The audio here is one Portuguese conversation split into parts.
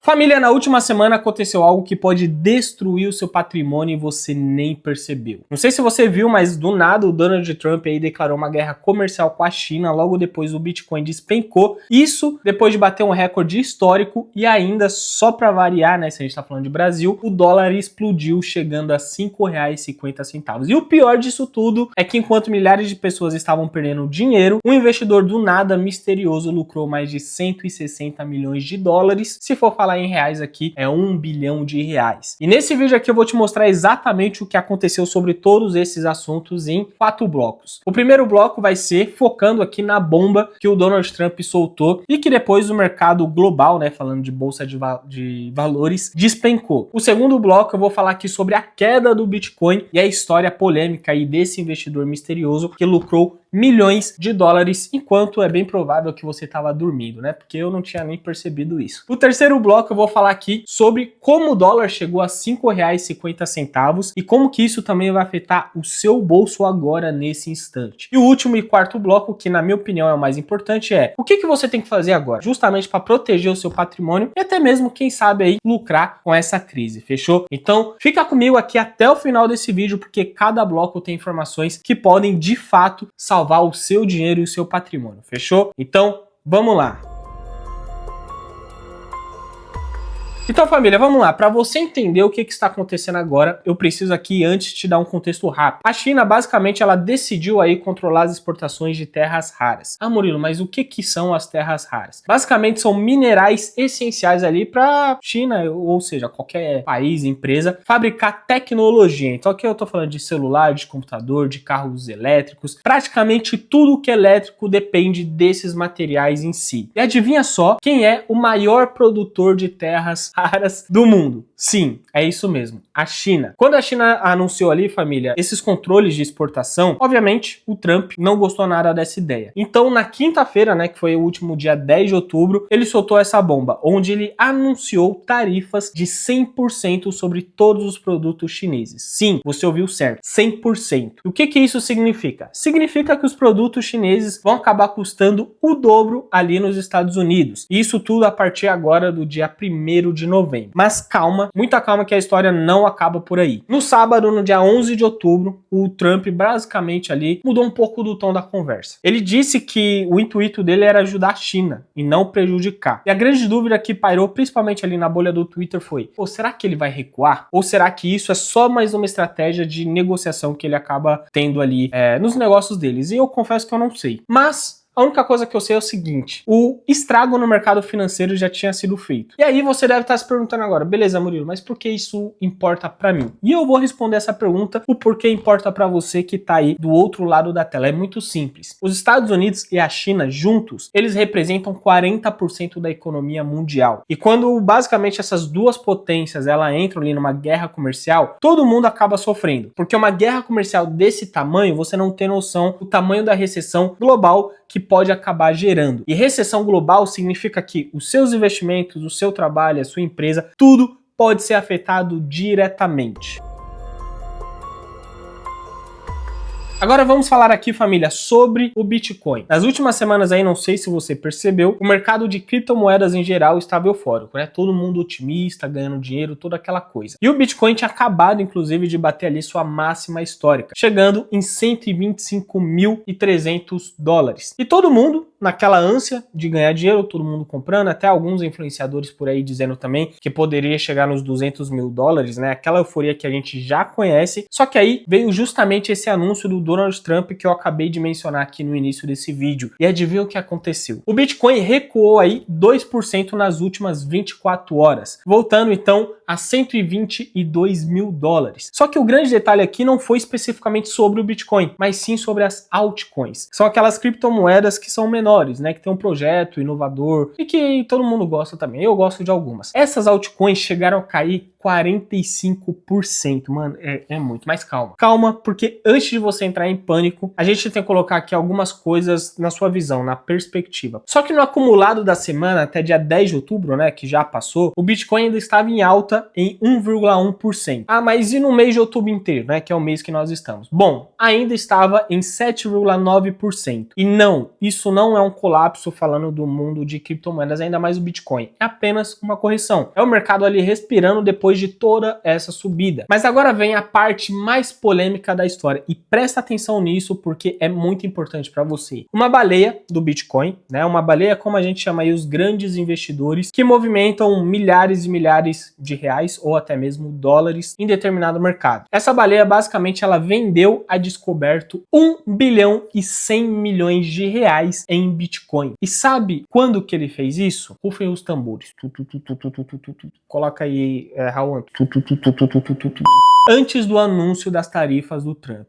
Família, na última semana aconteceu algo que pode destruir o seu patrimônio e você nem percebeu. Não sei se você viu, mas do nada o Donald Trump aí declarou uma guerra comercial com a China, logo depois o Bitcoin despencou. Isso depois de bater um recorde histórico e ainda, só para variar, né, se a gente tá falando de Brasil, o dólar explodiu chegando a R$ 5,50. E o pior disso tudo é que enquanto milhares de pessoas estavam perdendo dinheiro, um investidor do nada misterioso lucrou mais de 160 milhões de dólares. Se for falar em reais aqui, é R$ 1 bilhão. E nesse vídeo aqui eu vou te mostrar exatamente o que aconteceu sobre todos esses assuntos em 4 blocos. O primeiro bloco vai ser focando aqui na bomba que o Donald Trump soltou e que depois o mercado global, né, falando de bolsa de valores, despencou. O segundo bloco eu vou falar aqui sobre a queda do Bitcoin e a história polêmica aí desse investidor misterioso que lucrou milhões de dólares, enquanto é bem provável que você estava dormindo, né? Porque eu não tinha nem percebido isso. No terceiro bloco eu vou falar aqui sobre como o dólar chegou a R$ 5,50 e como que isso também vai afetar o seu bolso agora nesse instante. E o último e quarto bloco, que na minha opinião é o mais importante, é o que você tem que fazer agora, justamente para proteger o seu patrimônio e até mesmo, quem sabe aí, lucrar com essa crise, fechou? Então fica comigo aqui até o final desse vídeo, porque cada bloco tem informações que podem de fato salvar o seu dinheiro e o seu patrimônio, fechou? Então, vamos lá! Então, família, vamos lá. Para você entender o que está acontecendo agora, eu preciso aqui antes te dar um contexto rápido. A China, basicamente, ela decidiu aí controlar as exportações de terras raras. Ah, Murilo, mas o que são as terras raras? Basicamente, são minerais essenciais ali para China, ou seja, qualquer país, empresa, fabricar tecnologia. Então, aqui eu tô falando de celular, de computador, de carros elétricos. Praticamente tudo que é elétrico depende desses materiais em si. E adivinha só quem é o maior produtor de terras raras do mundo? Sim, é isso mesmo, a China. Quando a China anunciou ali, família, esses controles de exportação, obviamente o Trump não gostou nada dessa ideia. Então na quinta-feira, né, que foi o último dia 10 de outubro, ele soltou essa bomba, onde ele anunciou tarifas de 100% sobre todos os produtos chineses. Sim, você ouviu certo, 100%. O que isso significa? Significa que os produtos chineses vão acabar custando o dobro ali nos Estados Unidos. E isso tudo a partir agora do dia 1º de novembro. Mas calma, muita calma, que a história não acaba por aí. No sábado, no dia 11 de outubro, o Trump basicamente ali mudou um pouco do tom da conversa. Ele disse que o intuito dele era ajudar a China e não prejudicar. E a grande dúvida que pairou, principalmente ali na bolha do Twitter, foi: pô, será que ele vai recuar? Ou será que isso é só mais uma estratégia de negociação que ele acaba tendo ali nos negócios deles? E eu confesso que eu não sei. Mas a única coisa que eu sei é o seguinte: o estrago no mercado financeiro já tinha sido feito. E aí você deve estar se perguntando agora: beleza, Murilo, mas por que isso importa pra mim? E eu vou responder essa pergunta, o porquê importa pra você que tá aí do outro lado da tela. É muito simples. Os Estados Unidos e a China juntos, eles representam 40% da economia mundial. E quando basicamente essas duas potências elas entram ali numa guerra comercial, todo mundo acaba sofrendo. Porque uma guerra comercial desse tamanho, você não tem noção do tamanho da recessão global que pode acabar gerando. E recessão global significa que os seus investimentos, o seu trabalho, a sua empresa, tudo pode ser afetado diretamente. Agora vamos falar aqui, família, sobre o Bitcoin. Nas últimas semanas aí, não sei se você percebeu, o mercado de criptomoedas em geral estava eufórico, né? Todo mundo otimista, ganhando dinheiro, toda aquela coisa. E o Bitcoin tinha acabado, inclusive, de bater ali sua máxima histórica, chegando em 125.300 dólares. E todo mundo, naquela ânsia de ganhar dinheiro, todo mundo comprando, até alguns influenciadores por aí dizendo também que poderia chegar nos 200 mil dólares, né? Aquela euforia que a gente já conhece. Só que aí veio justamente esse anúncio do Donald Trump que eu acabei de mencionar aqui no início desse vídeo. E adivinha o que aconteceu? O Bitcoin recuou aí 2% nas últimas 24 horas, voltando então a 122 mil dólares. Só que o grande detalhe aqui não foi especificamente sobre o Bitcoin, mas sim sobre as altcoins. São aquelas criptomoedas que são menores, né? Que tem um projeto inovador e que todo mundo gosta também. Eu gosto de algumas. Essas altcoins chegaram a cair 45%, mano, é muito, mas calma. Calma, porque antes de você entrar em pânico, a gente tem que colocar aqui algumas coisas na sua visão, na perspectiva. Só que no acumulado da semana, até dia 10 de outubro, né, que já passou, o Bitcoin ainda estava em alta alta em 1,1%. Ah, mas e no mês de outubro inteiro, né, que é o mês que nós estamos? Bom, ainda estava em 7,9%. E não, isso não é um colapso falando do mundo de criptomoedas, ainda mais o Bitcoin. É apenas uma correção. É o mercado ali respirando depois de toda essa subida. Mas agora vem a parte mais polêmica da história e presta atenção nisso porque é muito importante para você. Uma baleia do Bitcoin, né? Uma baleia como a gente chama aí os grandes investidores que movimentam milhares e milhares de reais ou até mesmo dólares em determinado mercado. Essa baleia basicamente ela vendeu a descoberto 1 bilhão e 100 milhões de reais em Bitcoin. E sabe quando que ele fez isso? Rufem os tambores. Coloca aí, Raul. Antes do anúncio das tarifas do Trump.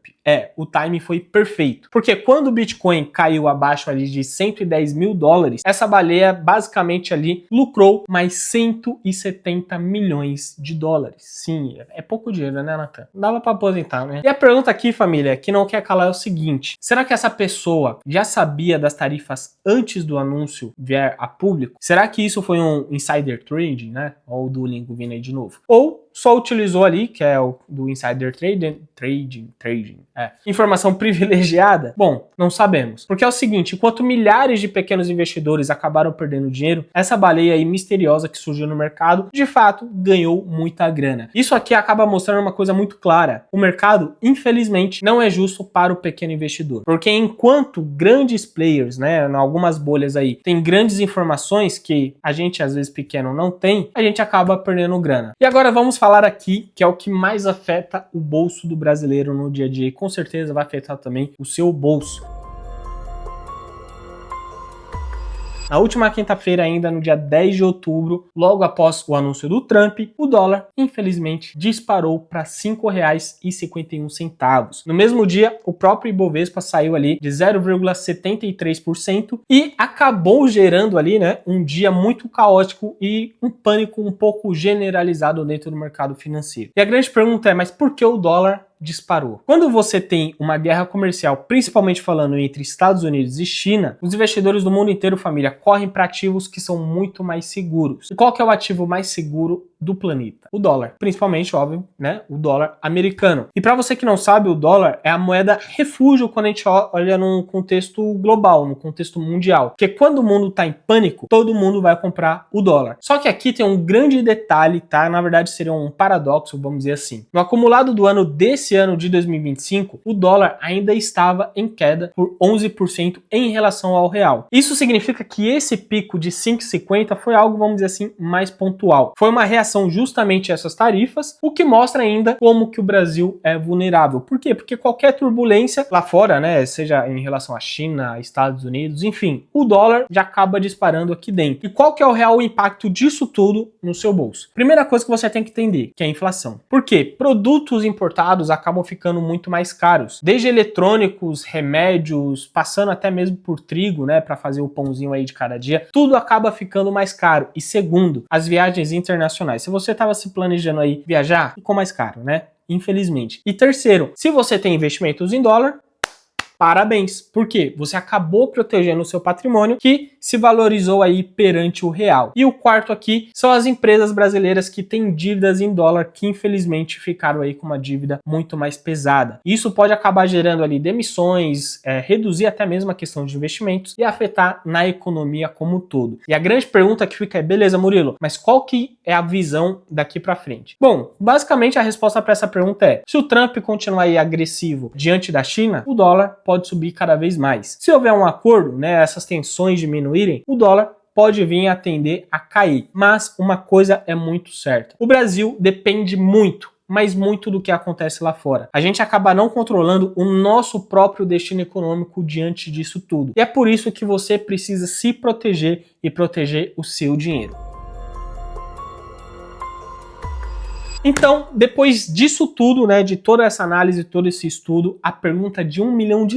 O timing foi perfeito. Porque quando o Bitcoin caiu abaixo ali de 110 mil dólares, essa baleia basicamente ali lucrou mais 170 milhões de dólares. Sim, é pouco dinheiro, né, Nathan? Dava pra aposentar, né? E a pergunta aqui, família, que não quer calar é o seguinte. Será que essa pessoa já sabia das tarifas antes do anúncio vier a público? Será que isso foi um insider trading, né? Ou do Lingo vindo aí de novo? Ou só utilizou ali, que é o do insider trading, informação privilegiada? Bom, não sabemos. Porque é o seguinte, enquanto milhares de pequenos investidores acabaram perdendo dinheiro, essa baleia aí misteriosa que surgiu no mercado, de fato, ganhou muita grana. Isso aqui acaba mostrando uma coisa muito clara. O mercado, infelizmente, não é justo para o pequeno investidor. Porque enquanto grandes players, né, em algumas bolhas aí, tem grandes informações que a gente, às vezes, pequeno não tem, a gente acaba perdendo grana. E agora vamos falar aqui, que é o que mais afeta o bolso do brasileiro no dia a dia e com certeza vai afetar também o seu bolso. Na última quinta-feira, ainda no dia 10 de outubro, logo após o anúncio do Trump, o dólar, infelizmente, disparou para R$ 5,51. No mesmo dia, o próprio Ibovespa saiu ali de 0,73% e acabou gerando ali, né, um dia muito caótico e um pânico um pouco generalizado dentro do mercado financeiro. E a grande pergunta é, mas por que o dólar disparou? Quando você tem uma guerra comercial, principalmente falando entre Estados Unidos e China, os investidores do mundo inteiro, família, correm para ativos que são muito mais seguros. E qual que é o ativo mais seguro do planeta? O dólar. Principalmente, óbvio, né? O dólar americano. E para você que não sabe, o dólar é a moeda refúgio quando a gente olha num contexto global, no contexto mundial. Porque quando o mundo tá em pânico, todo mundo vai comprar o dólar. Só que aqui tem um grande detalhe, tá? Na verdade seria um paradoxo, vamos dizer assim. No acumulado do ano desse ano de 2025, o dólar ainda estava em queda por 11% em relação ao real. Isso significa que esse pico de 5,50 foi algo, vamos dizer assim, mais pontual. Foi uma reação justamente a essas tarifas, o que mostra ainda como que o Brasil é vulnerável. Por quê? Porque qualquer turbulência lá fora, né, seja em relação à China, Estados Unidos, enfim, o dólar já acaba disparando aqui dentro. E qual que é o real impacto disso tudo no seu bolso? Primeira coisa que você tem que entender, que é a inflação. Por quê? Produtos importados acabam ficando muito mais caros. Desde eletrônicos, remédios, passando até mesmo por trigo, né, para fazer o pãozinho aí de cada dia, tudo acaba ficando mais caro. E segundo, as viagens internacionais. Se você estava se planejando aí viajar, ficou mais caro, né? Infelizmente. E terceiro, se você tem investimentos em dólar, parabéns. Por quê? Você acabou protegendo o seu patrimônio que se valorizou aí perante o real. E o quarto aqui são as empresas brasileiras que têm dívidas em dólar que infelizmente ficaram aí com uma dívida muito mais pesada. Isso pode acabar gerando ali demissões, reduzir até mesmo a questão de investimentos e afetar na economia como um todo. E a grande pergunta que fica é, beleza, Murilo, mas qual que é a visão daqui para frente? Bom, basicamente a resposta para essa pergunta é, se o Trump continuar aí agressivo diante da China, o dólar pode subir cada vez mais. Se houver um acordo, né, essas tensões diminuírem, o dólar pode vir a tender a cair. Mas uma coisa é muito certa. O Brasil depende muito, mas muito do que acontece lá fora. A gente acaba não controlando o nosso próprio destino econômico diante disso tudo. E é por isso que você precisa se proteger e proteger o seu dinheiro. Então, depois disso tudo, né, de toda essa análise, todo esse estudo, a pergunta de $1 milhão,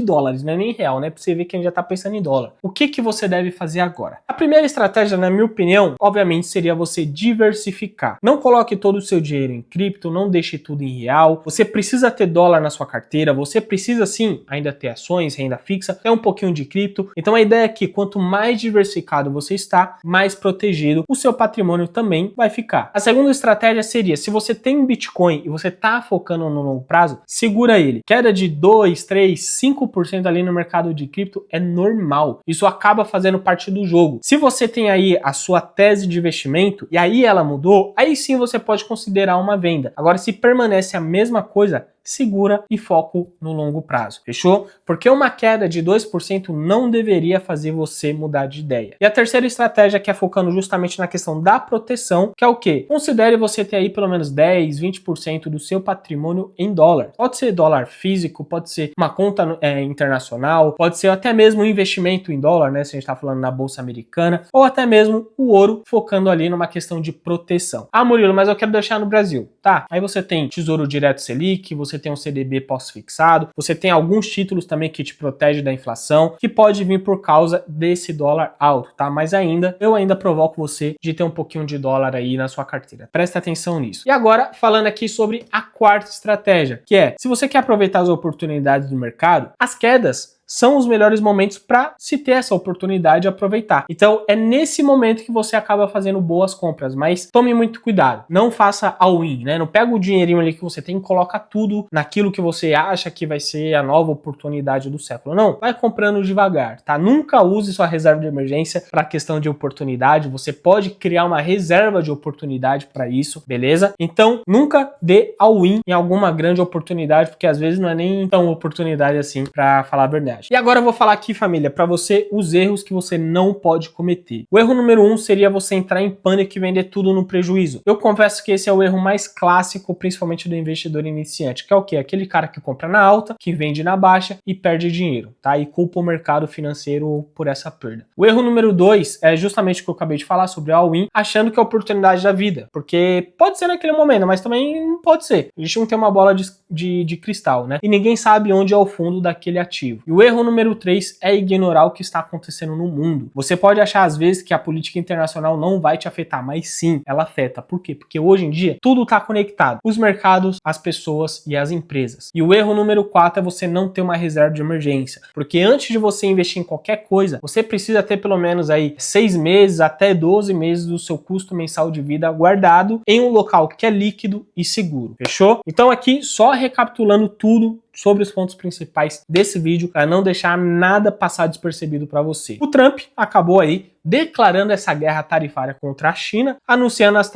não é nem real, né, pra você ver que a gente já tá pensando em dólar. O que você deve fazer agora? A primeira estratégia, na minha opinião, obviamente, seria você diversificar. Não coloque todo o seu dinheiro em cripto, não deixe tudo em real. Você precisa ter dólar na sua carteira, você precisa sim ainda ter ações, renda fixa, ter um pouquinho de cripto. Então a ideia é que quanto mais diversificado você está, mais protegido o seu patrimônio também vai ficar. A segunda estratégia seria, se você tem Bitcoin e você tá focando no longo prazo, segura ele. Queda de 2, 3, 5% ali no mercado de cripto é normal. Isso acaba fazendo parte do jogo. Se você tem aí a sua tese de investimento e aí ela mudou, aí sim você pode considerar uma venda. Agora, se permanece a mesma coisa, segura e foco no longo prazo, fechou? Porque uma queda de 2% não deveria fazer você mudar de ideia. E a terceira estratégia, que é focando justamente na questão da proteção, que é o quê? Considere você ter aí pelo menos 10, 20% do seu patrimônio em dólar. Pode ser dólar físico, pode ser uma conta internacional, pode ser até mesmo um investimento em dólar, né, se a gente tá falando na bolsa americana, ou até mesmo o ouro, focando ali numa questão de proteção. Ah, Murilo, mas eu quero deixar no Brasil. Tá, aí você tem Tesouro Direto Selic, você tem um CDB pós-fixado, você tem alguns títulos também que te protegem da inflação, que pode vir por causa desse dólar alto, tá? Mas eu ainda provoco você de ter um pouquinho de dólar aí na sua carteira. Presta atenção nisso. E agora, falando aqui sobre a quarta estratégia, que é, se você quer aproveitar as oportunidades do mercado, as quedas são os melhores momentos para se ter essa oportunidade de aproveitar. Então é nesse momento que você acaba fazendo boas compras, mas tome muito cuidado. Não faça all-in, né? Não pega o dinheirinho ali que você tem e coloca tudo naquilo que você acha que vai ser a nova oportunidade do século. Não, vai comprando devagar, tá? Nunca use sua reserva de emergência para questão de oportunidade. Você pode criar uma reserva de oportunidade para isso, beleza? Então nunca dê all-in em alguma grande oportunidade, porque às vezes não é nem tão oportunidade assim, para falar a verdade. E agora eu vou falar aqui, família, para você os erros que você não pode cometer. O erro número 1 seria você entrar em pânico e vender tudo no prejuízo. Eu confesso que esse é o erro mais clássico, principalmente do investidor iniciante, que é o quê? Aquele cara que compra na alta, que vende na baixa e perde dinheiro, tá? E culpa o mercado financeiro por essa perda. O erro número 2 é justamente o que eu acabei de falar sobre o all-in, achando que é a oportunidade da vida, porque pode ser naquele momento, mas também não pode ser. A gente não tem uma bola de cristal, né? E ninguém sabe onde é o fundo daquele ativo. E o erro número 3 é ignorar o que está acontecendo no mundo. Você pode achar às vezes que a política internacional não vai te afetar, mas sim, ela afeta. Por quê? Porque hoje em dia tudo está conectado. Os mercados, as pessoas e as empresas. E o erro número 4 é você não ter uma reserva de emergência. Porque antes de você investir em qualquer coisa, você precisa ter pelo menos aí 6 meses até 12 meses do seu custo mensal de vida guardado em um local que é líquido e seguro. Fechou? Então aqui, só recapitulando tudo sobre os pontos principais desse vídeo, para não deixar nada passar despercebido para você. O Trump acabou aí declarando essa guerra tarifária contra a China, anunciando as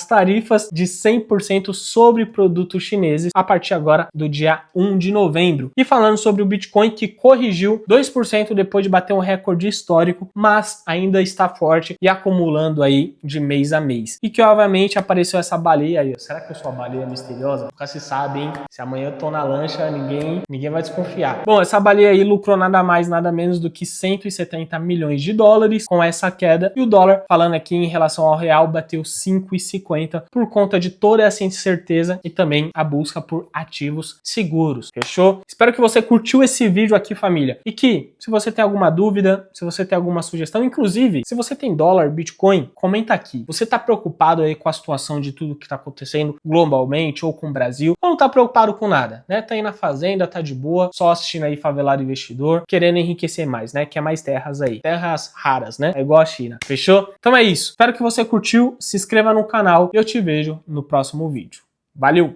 tarifas de 100% sobre produtos chineses a partir agora do dia 1 de novembro. E falando sobre o Bitcoin, que corrigiu 2% depois de bater um recorde histórico, mas ainda está forte e acumulando aí de mês a mês. E que obviamente apareceu essa baleia aí. Será que eu sou a baleia misteriosa? Nunca se sabe, hein? Se amanhã eu tô na lancha, ninguém vai desconfiar. Bom, essa baleia aí lucrou nada mais, nada menos do que 170 milhões de dólares com essa queda, e o dólar, falando aqui em relação ao real, bateu 5,50 por conta de toda essa incerteza e também a busca por ativos seguros. Fechou? Espero que você curtiu esse vídeo aqui, família, e que, se você tem alguma dúvida, se você tem alguma sugestão, inclusive, se você tem dólar, Bitcoin, comenta aqui. Você tá preocupado aí com a situação de tudo que tá acontecendo globalmente ou com o Brasil, ou não tá preocupado com nada, né? Tá aí na fazenda, tá de boa, só assistindo aí Favelado Investidor, querendo enriquecer mais, né? Quer mais terras aí. Terras raras, né? É igual a China. Fechou? Então é isso. Espero que você curtiu, se inscreva no canal e eu te vejo no próximo vídeo. Valeu!